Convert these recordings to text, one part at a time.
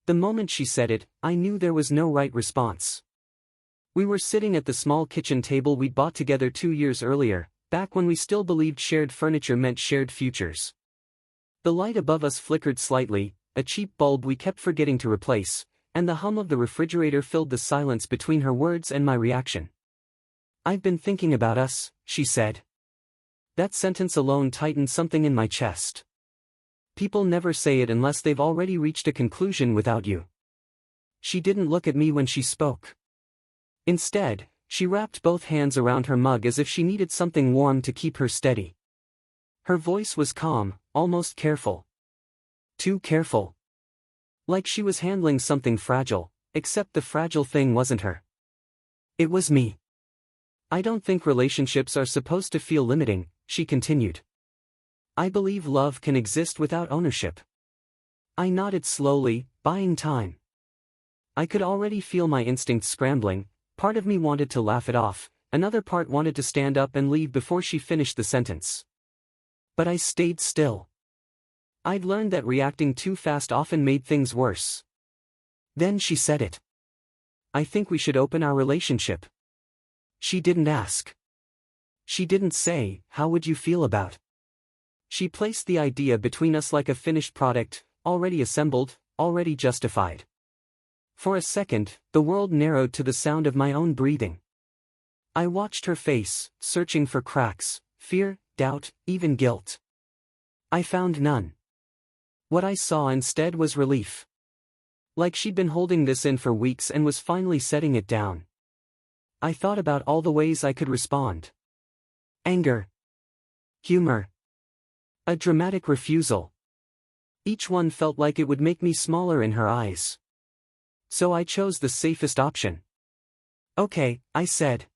The moment she said it, I knew there was no right response. We were sitting at the small kitchen table we'd bought together 2 years earlier, back when we still believed shared furniture meant shared futures. The light above us flickered slightly, a cheap bulb we kept forgetting to replace, and the hum of the refrigerator filled the silence between her words and my reaction. "I've been thinking about us," she said. That sentence alone tightened something in my chest. People never say it unless they've already reached a conclusion without you. She didn't look at me when she spoke. Instead, she wrapped both hands around her mug as if she needed something warm to keep her steady. Her voice was calm, almost careful. Too careful. Like she was handling something fragile, except the fragile thing wasn't her. It was me. "I don't think relationships are supposed to feel limiting," she continued. "I believe love can exist without ownership." I nodded slowly, buying time. I could already feel my instincts scrambling. Part of me wanted to laugh it off, another part wanted to stand up and leave before she finished the sentence. But I stayed still. I'd learned that reacting too fast often made things worse. Then she said it. "I think we should open our relationship." She didn't ask. She didn't say, "How would you feel about?" She placed the idea between us like a finished product, already assembled, already justified. For a second, the world narrowed to the sound of my own breathing. I watched her face, searching for cracks, fear, doubt, even guilt. I found none. What I saw instead was relief. Like she'd been holding this in for weeks and was finally setting it down. I thought about all the ways I could respond. Anger. Humor. A dramatic refusal. Each one felt like it would make me smaller in her eyes. So I chose the safest option. "Okay," I said.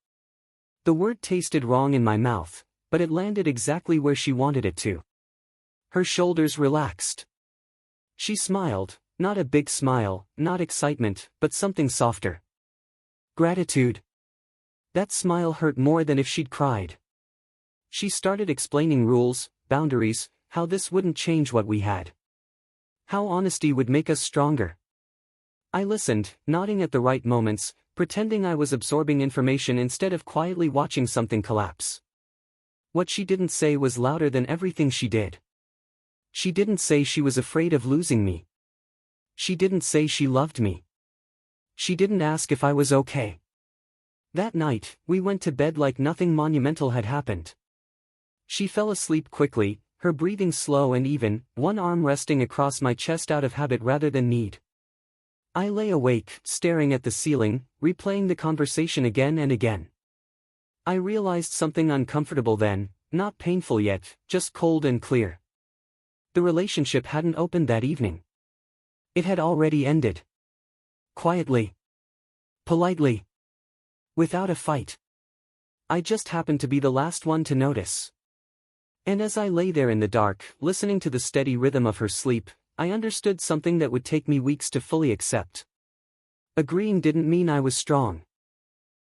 The word tasted wrong in my mouth, but it landed exactly where she wanted it to. Her shoulders relaxed. She smiled, not a big smile, not excitement, but something softer. Gratitude. That smile hurt more than if she'd cried. She started explaining rules, boundaries, how this wouldn't change what we had. How honesty would make us stronger. I listened, nodding at the right moments, pretending I was absorbing information instead of quietly watching something collapse. What she didn't say was louder than everything she did. She didn't say she was afraid of losing me. She didn't say she loved me. She didn't ask if I was okay. That night, we went to bed like nothing monumental had happened. She fell asleep quickly, her breathing slow and even, one arm resting across my chest out of habit rather than need. I lay awake, staring at the ceiling, replaying the conversation again and again. I realized something uncomfortable then, not painful yet, just cold and clear. The relationship hadn't opened that evening. It had already ended. Quietly. Politely. Without a fight. I just happened to be the last one to notice. And as I lay there in the dark, listening to the steady rhythm of her sleep, I understood something that would take me weeks to fully accept. Agreeing didn't mean I was strong.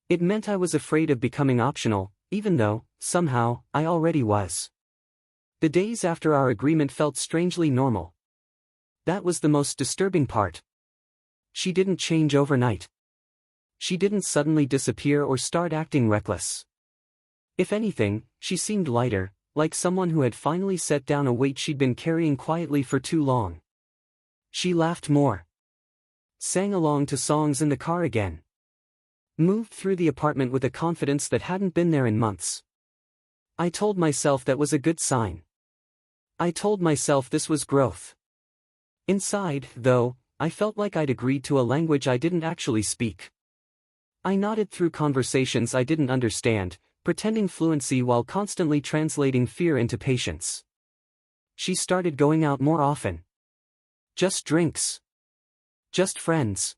It meant I was afraid of becoming optional, even though, somehow, I already was. The days after our agreement felt strangely normal. That was the most disturbing part. She didn't change overnight. She didn't suddenly disappear or start acting reckless. If anything, she seemed lighter, like someone who had finally set down a weight she'd been carrying quietly for too long. She laughed more. Sang along to songs in the car again. Moved through the apartment with a confidence that hadn't been there in months. I told myself that was a good sign. I told myself this was growth. Inside, though, I felt like I'd agreed to a language I didn't actually speak. I nodded through conversations I didn't understand, pretending fluency while constantly translating fear into patience. She started going out more often. Just drinks. Just friends.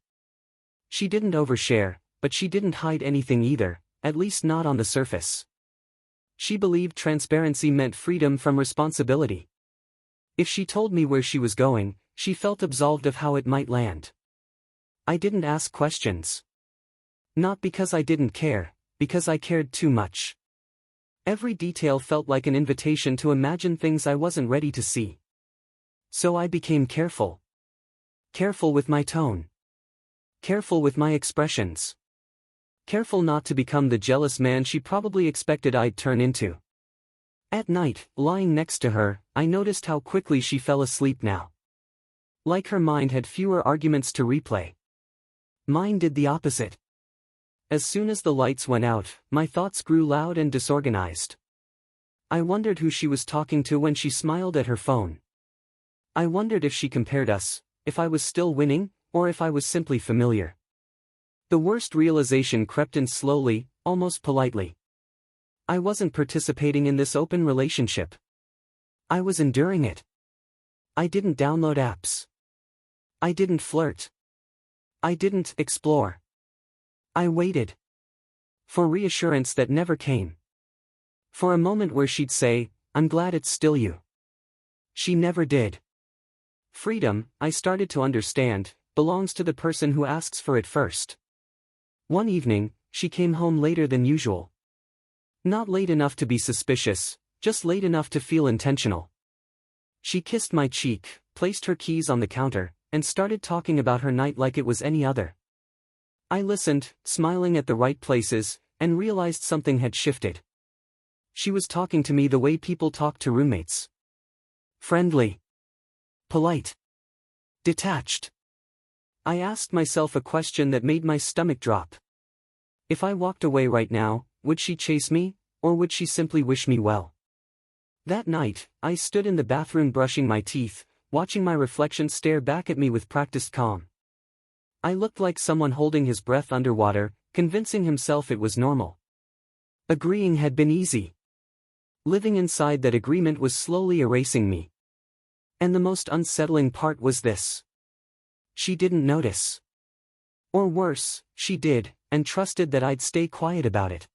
She didn't overshare, but she didn't hide anything either, at least not on the surface. She believed transparency meant freedom from responsibility. If she told me where she was going, she felt absolved of how it might land. I didn't ask questions. Not because I didn't care, because I cared too much. Every detail felt like an invitation to imagine things I wasn't ready to see. So I became careful. Careful with my tone. Careful with my expressions. Careful not to become the jealous man she probably expected I'd turn into. At night, lying next to her, I noticed how quickly she fell asleep now. Like her mind had fewer arguments to replay. Mine did the opposite. As soon as the lights went out, my thoughts grew loud and disorganized. I wondered who she was talking to when she smiled at her phone. I wondered if she compared us, if I was still winning, or if I was simply familiar. The worst realization crept in slowly, almost politely. I wasn't participating in this open relationship. I was enduring it. I didn't download apps. I didn't flirt. I didn't explore. I waited. For reassurance that never came. For a moment where she'd say, "I'm glad it's still you." She never did. Freedom, I started to understand, belongs to the person who asks for it first. One evening, she came home later than usual. Not late enough to be suspicious, just late enough to feel intentional. She kissed my cheek, placed her keys on the counter, and started talking about her night like it was any other. I listened, smiling at the right places, and realized something had shifted. She was talking to me the way people talk to roommates. Friendly. Polite. Detached. I asked myself a question that made my stomach drop. If I walked away right now, would she chase me, or would she simply wish me well? That night, I stood in the bathroom brushing my teeth, watching my reflection stare back at me with practiced calm. I looked like someone holding his breath underwater, convincing himself it was normal. Agreeing had been easy. Living inside that agreement was slowly erasing me. And the most unsettling part was this. She didn't notice. Or worse, she did, and trusted that I'd stay quiet about it.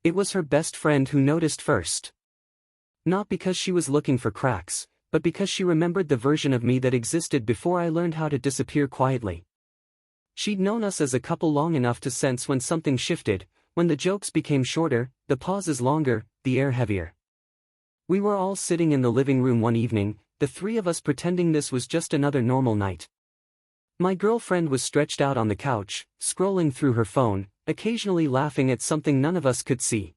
It was her best friend who noticed first. Not because she was looking for cracks, but because she remembered the version of me that existed before I learned how to disappear quietly. She'd known us as a couple long enough to sense when something shifted, when the jokes became shorter, the pauses longer, the air heavier. We were all sitting in the living room one evening, the three of us pretending this was just another normal night. My girlfriend was stretched out on the couch, scrolling through her phone, occasionally laughing at something none of us could see.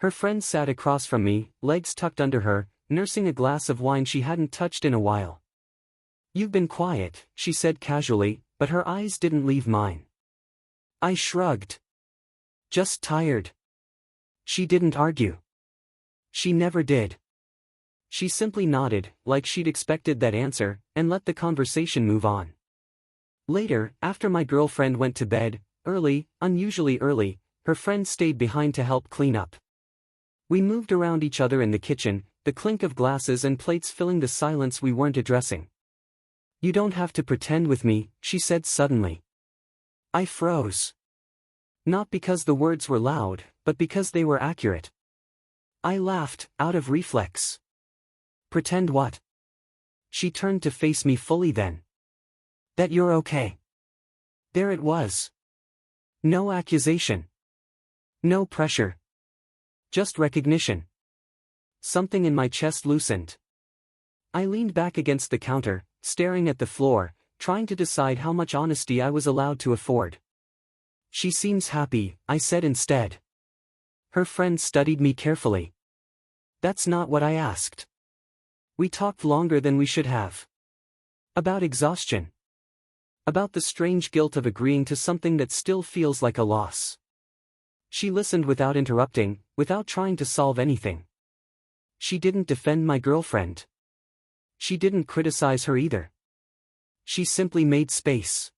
Her friend sat across from me, legs tucked under her, nursing a glass of wine she hadn't touched in a while. "You've been quiet," she said casually, but her eyes didn't leave mine. I shrugged. "Just tired." She didn't argue. She never did. She simply nodded, like she'd expected that answer, and let the conversation move on. Later, after my girlfriend went to bed, early, unusually early, her friend stayed behind to help clean up. We moved around each other in the kitchen, the clink of glasses and plates filling the silence we weren't addressing. "You don't have to pretend with me," she said suddenly. I froze. Not because the words were loud, but because they were accurate. I laughed, out of reflex. "Pretend what?" She turned to face me fully then. "That you're okay." There it was. No accusation. No pressure. Just recognition. Something in my chest loosened. I leaned back against the counter, staring at the floor, trying to decide how much honesty I was allowed to afford. "She seems happy," I said instead. Her friend studied me carefully. "That's not what I asked." We talked longer than we should have. About exhaustion. About the strange guilt of agreeing to something that still feels like a loss. She listened without interrupting, without trying to solve anything. She didn't defend my girlfriend. She didn't criticize her either. She simply made space.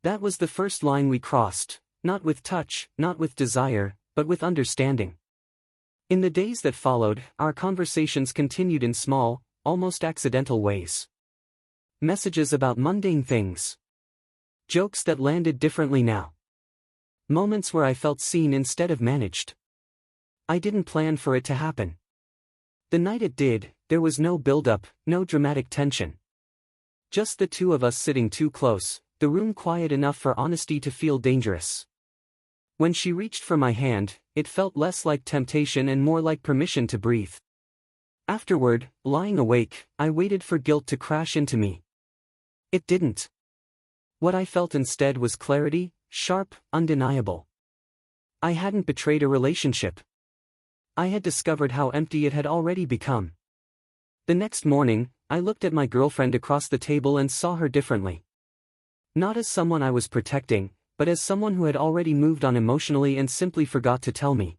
That was the first line we crossed, not with touch, not with desire, but with understanding. In the days that followed, our conversations continued in small, almost accidental ways. Messages about mundane things. Jokes that landed differently now. Moments where I felt seen instead of managed. I didn't plan for it to happen. The night it did, there was no build-up, no dramatic tension. Just the two of us sitting too close, the room quiet enough for honesty to feel dangerous. When she reached for my hand, it felt less like temptation and more like permission to breathe. Afterward, lying awake, I waited for guilt to crash into me. It didn't. What I felt instead was clarity, sharp, undeniable. I hadn't betrayed a relationship. I had discovered how empty it had already become. The next morning, I looked at my girlfriend across the table and saw her differently. Not as someone I was protecting, but as someone who had already moved on emotionally and simply forgot to tell me.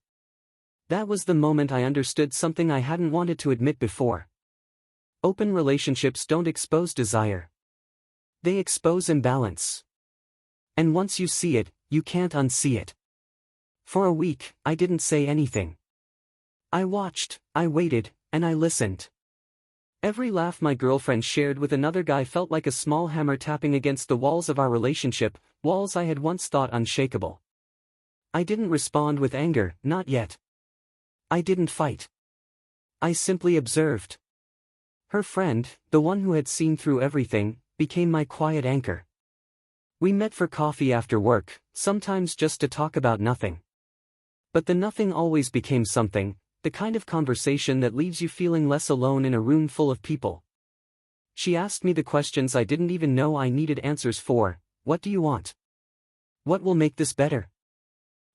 That was the moment I understood something I hadn't wanted to admit before. Open relationships don't expose desire. They expose imbalance. And once you see it, you can't unsee it. For a week, I didn't say anything. I watched, I waited, and I listened. Every laugh my girlfriend shared with another guy felt like a small hammer tapping against the walls of our relationship, walls I had once thought unshakable. I didn't respond with anger, not yet. I didn't fight. I simply observed. Her friend, the one who had seen through everything, became my quiet anchor. We met for coffee after work, sometimes just to talk about nothing. But the nothing always became something, the kind of conversation that leaves you feeling less alone in a room full of people. She asked me the questions I didn't even know I needed answers for. What do you want? What will make this better?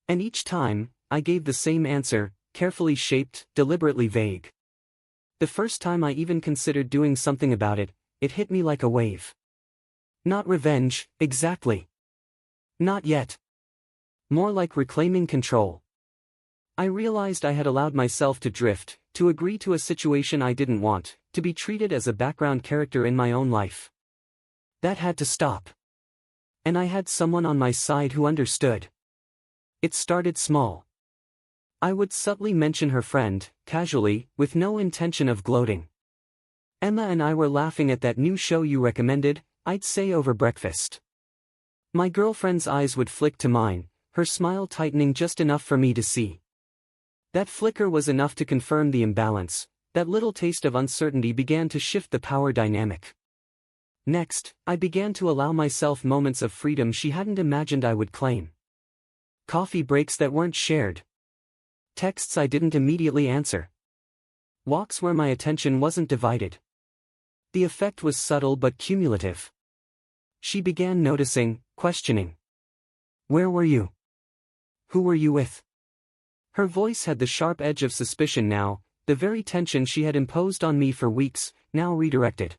And each time, I gave the same answer, carefully shaped, deliberately vague. The first time I even considered doing something about it, it hit me like a wave. Not revenge, exactly. Not yet. More like reclaiming control. I realized I had allowed myself to drift, to agree to a situation I didn't want, to be treated as a background character in my own life. That had to stop. And I had someone on my side who understood. It started small. I would subtly mention her friend, casually, with no intention of gloating. Emma and I were laughing at that new show you recommended, I'd say over breakfast. My girlfriend's eyes would flick to mine, her smile tightening just enough for me to see. That flicker was enough to confirm the imbalance. That little taste of uncertainty began to shift the power dynamic. Next, I began to allow myself moments of freedom she hadn't imagined I would claim. Coffee breaks that weren't shared. Texts I didn't immediately answer. Walks where my attention wasn't divided. The effect was subtle but cumulative. She began noticing, questioning. Where were you? Who were you with? Her voice had the sharp edge of suspicion now, the very tension she had imposed on me for weeks, now redirected.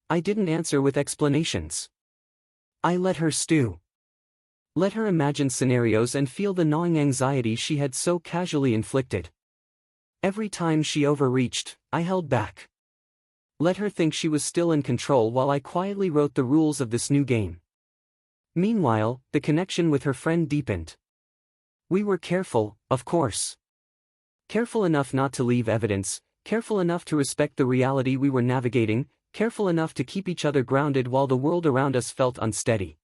I didn't answer with explanations. I let her stew. Let her imagine scenarios and feel the gnawing anxiety she had so casually inflicted. Every time she overreached, I held back. Let her think she was still in control while I quietly wrote the rules of this new game. Meanwhile, the connection with her friend deepened. We were careful, of course. Careful enough not to leave evidence, careful enough to respect the reality we were navigating, careful enough to keep each other grounded while the world around us felt unsteady.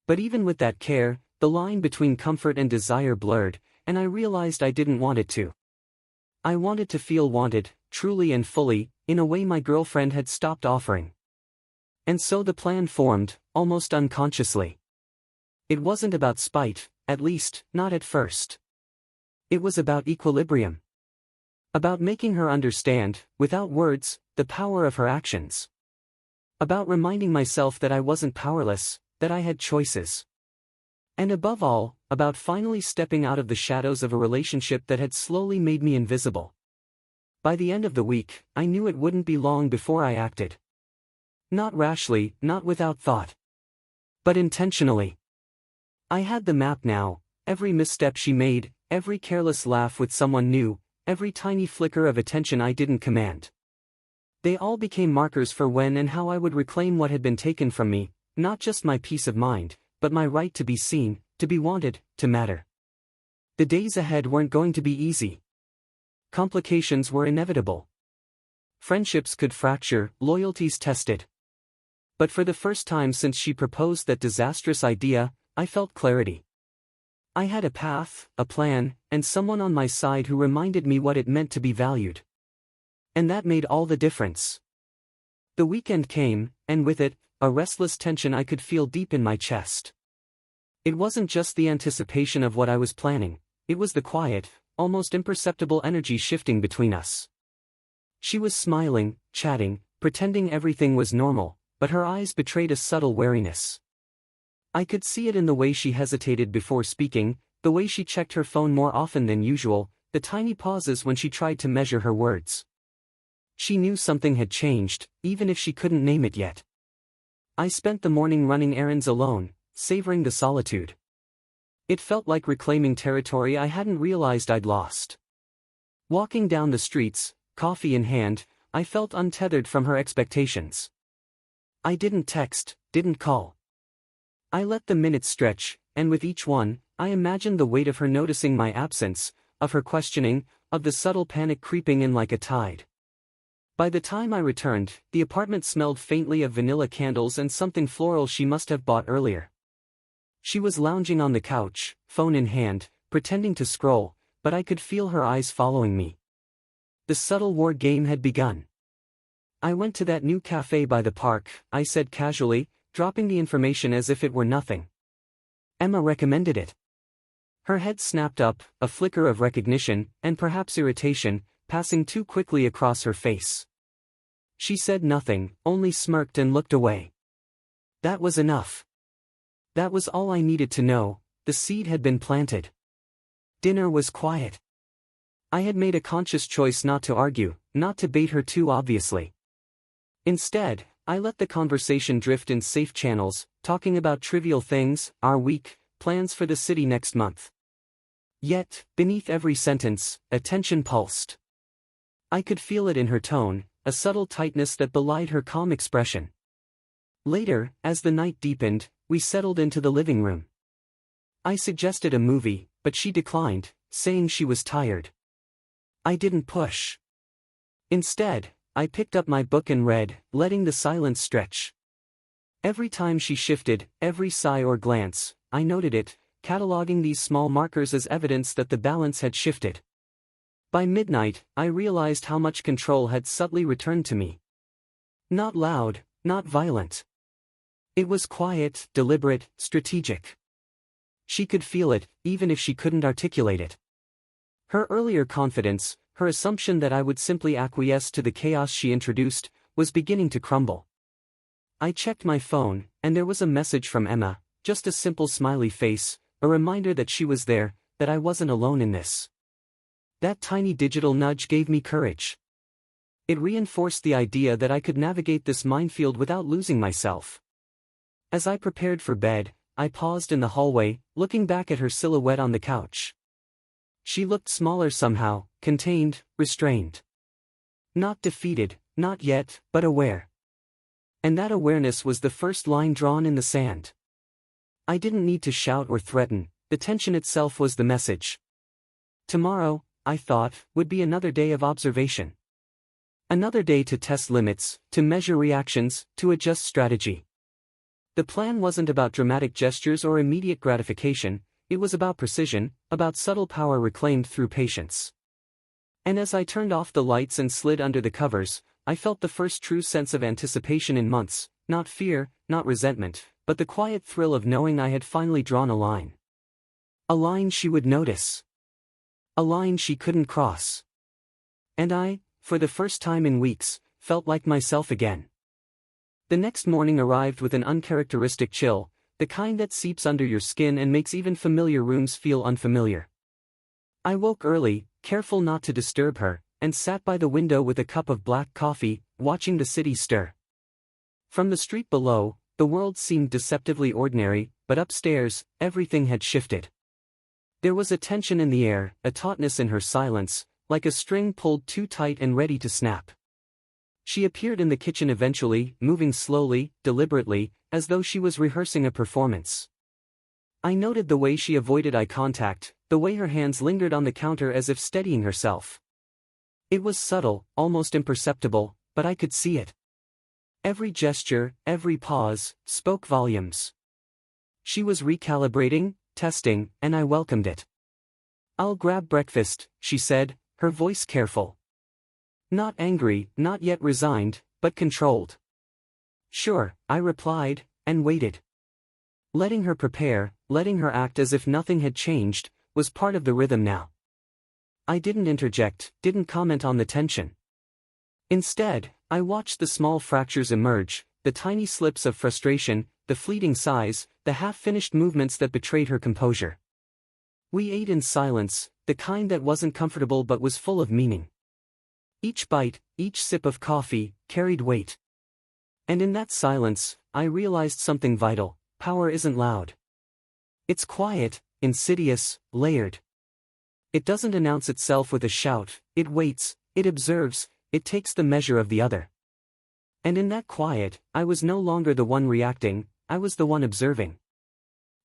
But even with that care, the line between comfort and desire blurred, and I realized I didn't want it to. I wanted to feel wanted, truly and fully, in a way my girlfriend had stopped offering. And so the plan formed, almost unconsciously. It wasn't about spite, at least, not at first. It was about equilibrium. About making her understand, without words, the power of her actions. About reminding myself that I wasn't powerless, that I had choices. And above all, about finally stepping out of the shadows of a relationship that had slowly made me invisible. By the end of the week, I knew it wouldn't be long before I acted. Not rashly, not without thought. But intentionally. I had the map now, every misstep she made, every careless laugh with someone new, every tiny flicker of attention I didn't command. They all became markers for when and how I would reclaim what had been taken from me, not just my peace of mind, but my right to be seen, to be wanted, to matter. The days ahead weren't going to be easy. Complications were inevitable. Friendships could fracture, loyalties tested. But for the first time since she proposed that disastrous idea, I felt clarity. I had a path, a plan, and someone on my side who reminded me what it meant to be valued. And that made all the difference. The weekend came, and with it, a restless tension I could feel deep in my chest. It wasn't just the anticipation of what I was planning, it was the quiet, almost imperceptible energy shifting between us. She was smiling, chatting, pretending everything was normal, but her eyes betrayed a subtle wariness. I could see it in the way she hesitated before speaking, the way she checked her phone more often than usual, the tiny pauses when she tried to measure her words. She knew something had changed, even if she couldn't name it yet. I spent the morning running errands alone, savoring the solitude. It felt like reclaiming territory I hadn't realized I'd lost. Walking down the streets, coffee in hand, I felt untethered from her expectations. I didn't text, didn't call. I let the minutes stretch, and with each one, I imagined the weight of her noticing my absence, of her questioning, of the subtle panic creeping in like a tide. By the time I returned, the apartment smelled faintly of vanilla candles and something floral she must have bought earlier. She was lounging on the couch, phone in hand, pretending to scroll, but I could feel her eyes following me. The subtle war game had begun. "I went to that new cafe by the park," I said casually, dropping the information as if it were nothing. "Emma recommended it." Her head snapped up, a flicker of recognition, and perhaps irritation, passing too quickly across her face. She said nothing, only smirked and looked away. That was enough. That was all I needed to know. The seed had been planted. Dinner was quiet. I had made a conscious choice not to argue, not to bait her too obviously. Instead, I let the conversation drift in safe channels, talking about trivial things, our week, plans for the city next month. Yet, beneath every sentence, a tension pulsed. I could feel it in her tone, a subtle tightness that belied her calm expression. Later, as the night deepened, we settled into the living room. I suggested a movie, but she declined, saying she was tired. I didn't push. Instead, I picked up my book and read, letting the silence stretch. Every time she shifted, every sigh or glance, I noted it, cataloging these small markers as evidence that the balance had shifted. By midnight, I realized how much control had subtly returned to me. Not loud, not violent. It was quiet, deliberate, strategic. She could feel it, even if she couldn't articulate it. Her earlier confidence, her assumption that I would simply acquiesce to the chaos she introduced, was beginning to crumble. I checked my phone, and there was a message from Emma, just a simple smiley face, a reminder that she was there, that I wasn't alone in this. That tiny digital nudge gave me courage. It reinforced the idea that I could navigate this minefield without losing myself. As I prepared for bed, I paused in the hallway, looking back at her silhouette on the couch. She looked smaller somehow, contained, restrained. Not defeated, not yet, but aware. And that awareness was the first line drawn in the sand. I didn't need to shout or threaten, the tension itself was the message. Tomorrow, I thought, would be another day of observation. Another day to test limits, to measure reactions, to adjust strategy. The plan wasn't about dramatic gestures or immediate gratification, it was about precision, about subtle power reclaimed through patience. And as I turned off the lights and slid under the covers, I felt the first true sense of anticipation in months, not fear, not resentment, but the quiet thrill of knowing I had finally drawn a line. A line she would notice. A line she couldn't cross. And I, for the first time in weeks, felt like myself again. The next morning arrived with an uncharacteristic chill, the kind that seeps under your skin and makes even familiar rooms feel unfamiliar. I woke early, careful not to disturb her, and sat by the window with a cup of black coffee, watching the city stir. From the street below, the world seemed deceptively ordinary, but upstairs, everything had shifted. There was a tension in the air, a tautness in her silence, like a string pulled too tight and ready to snap. She appeared in the kitchen eventually, moving slowly, deliberately, as though she was rehearsing a performance. I noted the way she avoided eye contact, the way her hands lingered on the counter as if steadying herself. It was subtle, almost imperceptible, but I could see it. Every gesture, every pause, spoke volumes. She was recalibrating, testing, and I welcomed it. "I'll grab breakfast," she said, her voice careful. Not angry, not yet resigned, but controlled. "Sure," I replied, and waited. Letting her prepare, letting her act as if nothing had changed, was part of the rhythm now. I didn't interject, didn't comment on the tension. Instead, I watched the small fractures emerge, the tiny slips of frustration, the fleeting sighs, the half-finished movements that betrayed her composure. We ate in silence, the kind that wasn't comfortable but was full of meaning. Each bite, each sip of coffee, carried weight. And in that silence, I realized something vital: power isn't loud. It's quiet, insidious, layered. It doesn't announce itself with a shout, it waits, it observes, it takes the measure of the other. And in that quiet, I was no longer the one reacting, I was the one observing.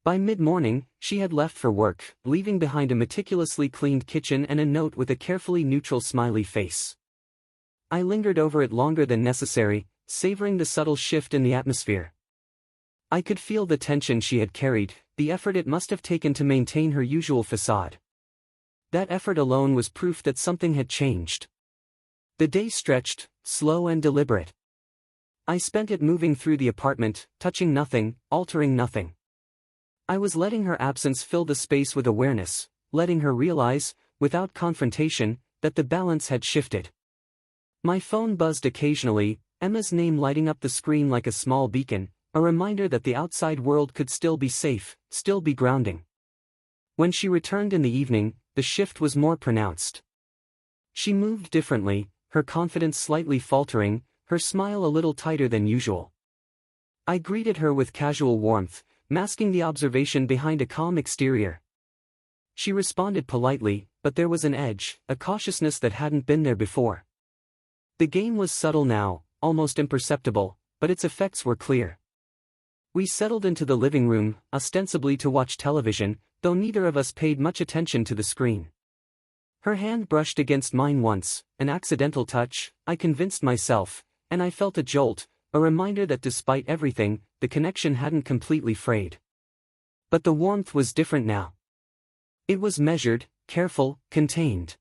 By mid-morning, she had left for work, leaving behind a meticulously cleaned kitchen and a note with a carefully neutral smiley face. I lingered over it longer than necessary, savoring the subtle shift in the atmosphere. I could feel the tension she had carried, the effort it must have taken to maintain her usual facade. That effort alone was proof that something had changed. The day stretched, slow and deliberate. I spent it moving through the apartment, touching nothing, altering nothing. I was letting her absence fill the space with awareness, letting her realize, without confrontation, that the balance had shifted. My phone buzzed occasionally, Emma's name lighting up the screen like a small beacon, a reminder that the outside world could still be safe, still be grounding. When she returned in the evening, the shift was more pronounced. She moved differently, her confidence slightly faltering, her smile a little tighter than usual. I greeted her with casual warmth, masking the observation behind a calm exterior. She responded politely, but there was an edge, a cautiousness that hadn't been there before. The game was subtle now, almost imperceptible, but its effects were clear. We settled into the living room, ostensibly to watch television, though neither of us paid much attention to the screen. Her hand brushed against mine once, an accidental touch, I convinced myself, and I felt a jolt, a reminder that despite everything, the connection hadn't completely frayed. But the warmth was different now. It was measured, careful, contained.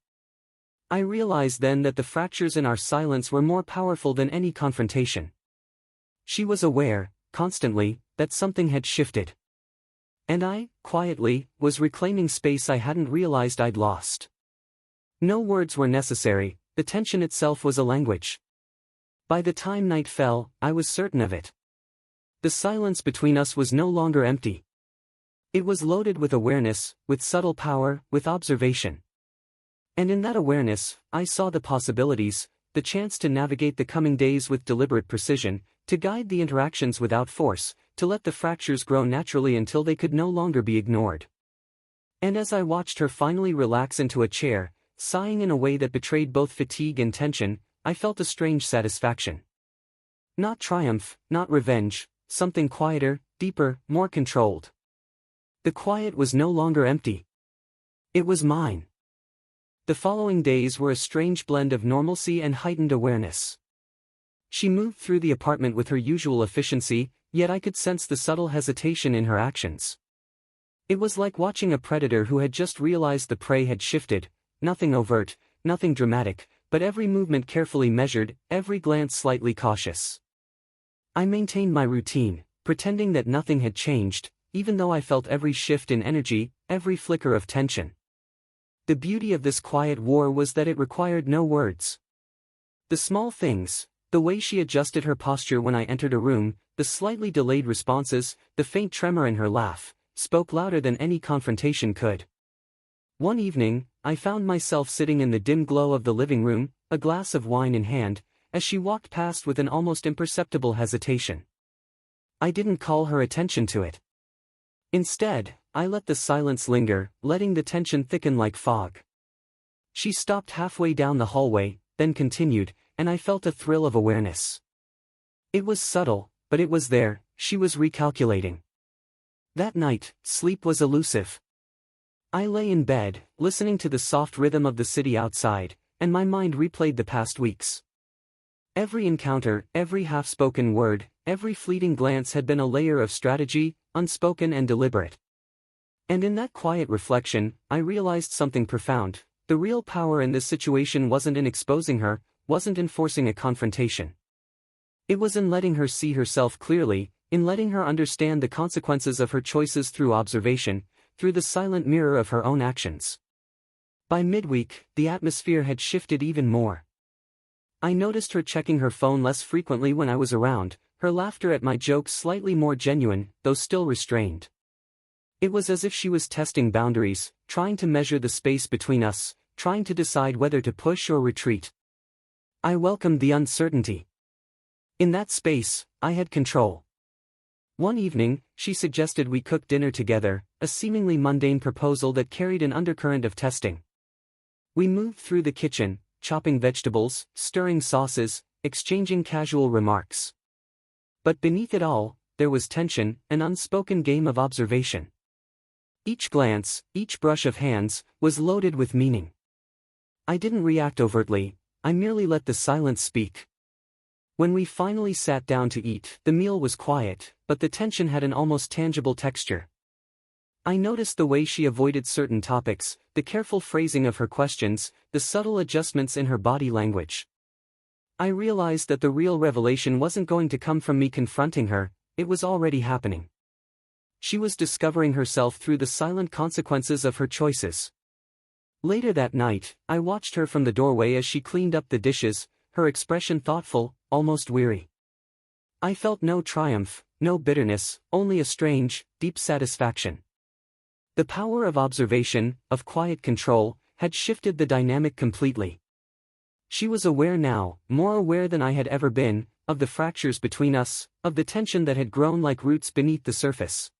I realized then that the fractures in our silence were more powerful than any confrontation. She was aware, constantly, that something had shifted. And I, quietly, was reclaiming space I hadn't realized I'd lost. No words were necessary, the tension itself was a language. By the time night fell, I was certain of it. The silence between us was no longer empty. It was loaded with awareness, with subtle power, with observation. And in that awareness, I saw the possibilities, the chance to navigate the coming days with deliberate precision, to guide the interactions without force, to let the fractures grow naturally until they could no longer be ignored. And as I watched her finally relax into a chair, sighing in a way that betrayed both fatigue and tension, I felt a strange satisfaction. Not triumph, not revenge, something quieter, deeper, more controlled. The quiet was no longer empty. It was mine. The following days were a strange blend of normalcy and heightened awareness. She moved through the apartment with her usual efficiency, yet I could sense the subtle hesitation in her actions. It was like watching a predator who had just realized the prey had shifted, nothing overt, nothing dramatic, but every movement carefully measured, every glance slightly cautious. I maintained my routine, pretending that nothing had changed, even though I felt every shift in energy, every flicker of tension. The beauty of this quiet war was that it required no words. The small things, the way she adjusted her posture when I entered a room, the slightly delayed responses, the faint tremor in her laugh, spoke louder than any confrontation could. One evening, I found myself sitting in the dim glow of the living room, a glass of wine in hand, as she walked past with an almost imperceptible hesitation. I didn't call her attention to it. Instead, I let the silence linger, letting the tension thicken like fog. She stopped halfway down the hallway, then continued, and I felt a thrill of awareness. It was subtle, but it was there, she was recalculating. That night, sleep was elusive. I lay in bed, listening to the soft rhythm of the city outside, and my mind replayed the past weeks. Every encounter, every half-spoken word, every fleeting glance had been a layer of strategy, unspoken and deliberate. And in that quiet reflection, I realized something profound. The real power in this situation wasn't in exposing her, wasn't in forcing a confrontation. It was in letting her see herself clearly, in letting her understand the consequences of her choices through observation, through the silent mirror of her own actions. By midweek, the atmosphere had shifted even more. I noticed her checking her phone less frequently when I was around, her laughter at my jokes slightly more genuine, though still restrained. It was as if she was testing boundaries, trying to measure the space between us, trying to decide whether to push or retreat. I welcomed the uncertainty. In that space, I had control. One evening, she suggested we cook dinner together, a seemingly mundane proposal that carried an undercurrent of testing. We moved through the kitchen, chopping vegetables, stirring sauces, exchanging casual remarks. But beneath it all, there was tension, an unspoken game of observation. Each glance, each brush of hands, was loaded with meaning. I didn't react overtly, I merely let the silence speak. When we finally sat down to eat, the meal was quiet, but the tension had an almost tangible texture. I noticed the way she avoided certain topics, the careful phrasing of her questions, the subtle adjustments in her body language. I realized that the real revelation wasn't going to come from me confronting her, it was already happening. She was discovering herself through the silent consequences of her choices. Later that night, I watched her from the doorway as she cleaned up the dishes, her expression thoughtful, almost weary. I felt no triumph, no bitterness, only a strange, deep satisfaction. The power of observation, of quiet control, had shifted the dynamic completely. She was aware now, more aware than I had ever been, of the fractures between us, of the tension that had grown like roots beneath the surface.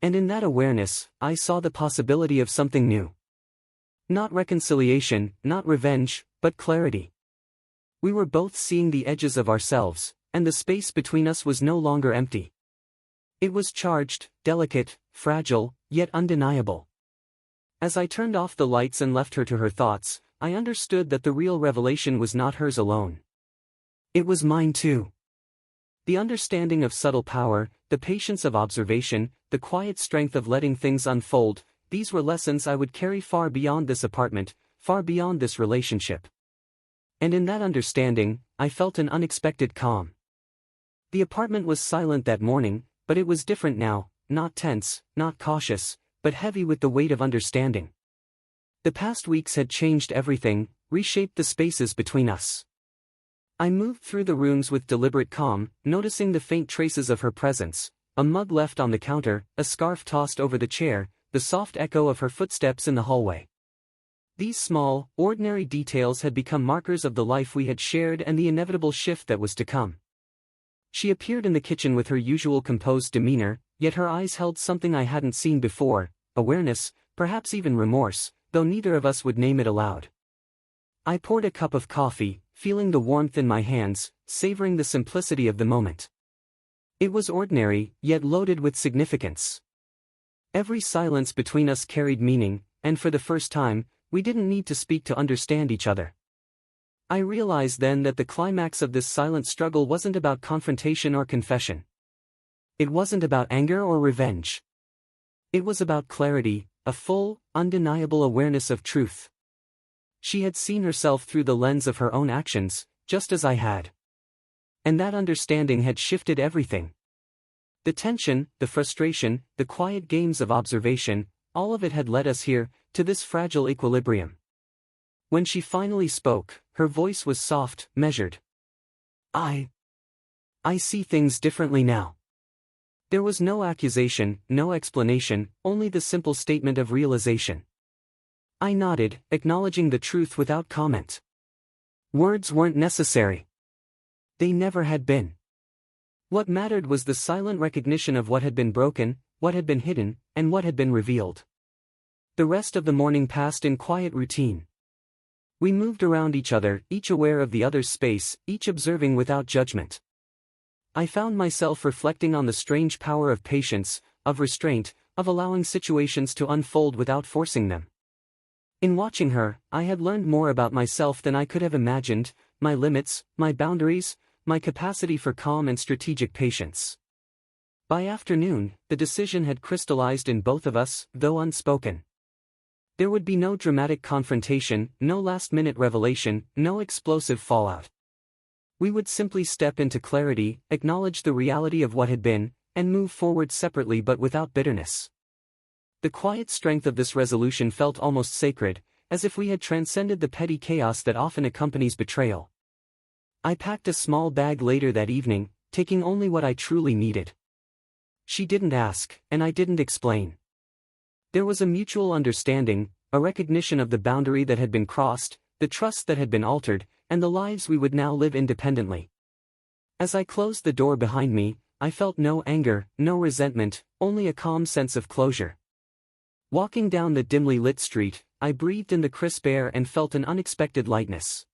And in that awareness, I saw the possibility of something new. Not reconciliation, not revenge, but clarity. We were both seeing the edges of ourselves, and the space between us was no longer empty. It was charged, delicate, fragile, yet undeniable. As I turned off the lights and left her to her thoughts, I understood that the real revelation was not hers alone. It was mine too. The understanding of subtle power, the patience of observation, the quiet strength of letting things unfold, these were lessons I would carry far beyond this apartment, far beyond this relationship. And in that understanding, I felt an unexpected calm. The apartment was silent that morning, but it was different now, not tense, not cautious, but heavy with the weight of understanding. The past weeks had changed everything, reshaped the spaces between us. I moved through the rooms with deliberate calm, noticing the faint traces of her presence, a mug left on the counter, a scarf tossed over the chair, the soft echo of her footsteps in the hallway. These small, ordinary details had become markers of the life we had shared and the inevitable shift that was to come. She appeared in the kitchen with her usual composed demeanor, yet her eyes held something I hadn't seen before, awareness, perhaps even remorse, though neither of us would name it aloud. I poured a cup of coffee, feeling the warmth in my hands, savoring the simplicity of the moment. It was ordinary, yet loaded with significance. Every silence between us carried meaning, and for the first time, we didn't need to speak to understand each other. I realized then that the climax of this silent struggle wasn't about confrontation or confession. It wasn't about anger or revenge. It was about clarity, a full, undeniable awareness of truth. She had seen herself through the lens of her own actions, just as I had. And that understanding had shifted everything. The tension, the frustration, the quiet games of observation, all of it had led us here, to this fragile equilibrium. When she finally spoke, her voice was soft, measured. I see things differently now. There was no accusation, no explanation, only the simple statement of realization. I nodded, acknowledging the truth without comment. Words weren't necessary. They never had been. What mattered was the silent recognition of what had been broken, what had been hidden, and what had been revealed. The rest of the morning passed in quiet routine. We moved around each other, each aware of the other's space, each observing without judgment. I found myself reflecting on the strange power of patience, of restraint, of allowing situations to unfold without forcing them. In watching her, I had learned more about myself than I could have imagined, my limits, my boundaries, my capacity for calm and strategic patience. By afternoon, the decision had crystallized in both of us, though unspoken. There would be no dramatic confrontation, no last-minute revelation, no explosive fallout. We would simply step into clarity, acknowledge the reality of what had been, and move forward separately but without bitterness. The quiet strength of this resolution felt almost sacred, as if we had transcended the petty chaos that often accompanies betrayal. I packed a small bag later that evening, taking only what I truly needed. She didn't ask, and I didn't explain. There was a mutual understanding, a recognition of the boundary that had been crossed, the trust that had been altered, and the lives we would now live independently. As I closed the door behind me, I felt no anger, no resentment, only a calm sense of closure. Walking down the dimly lit street, I breathed in the crisp air and felt an unexpected lightness.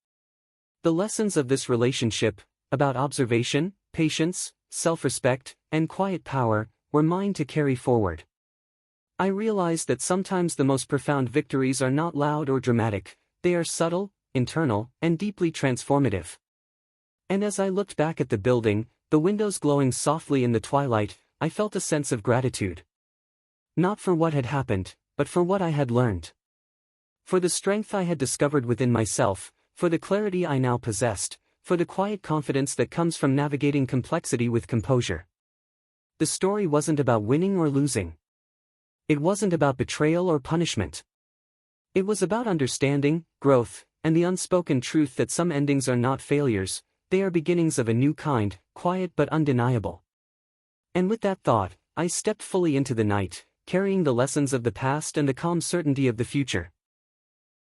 The lessons of this relationship, about observation, patience, self-respect, and quiet power, were mine to carry forward. I realized that sometimes the most profound victories are not loud or dramatic, they are subtle, internal, and deeply transformative. And as I looked back at the building, the windows glowing softly in the twilight, I felt a sense of gratitude. Not for what had happened, but for what I had learned. For the strength I had discovered within myself, for the clarity I now possessed, for the quiet confidence that comes from navigating complexity with composure. The story wasn't about winning or losing. It wasn't about betrayal or punishment. It was about understanding, growth, and the unspoken truth that some endings are not failures, they are beginnings of a new kind, quiet but undeniable. And with that thought, I stepped fully into the night, carrying the lessons of the past and the calm certainty of the future.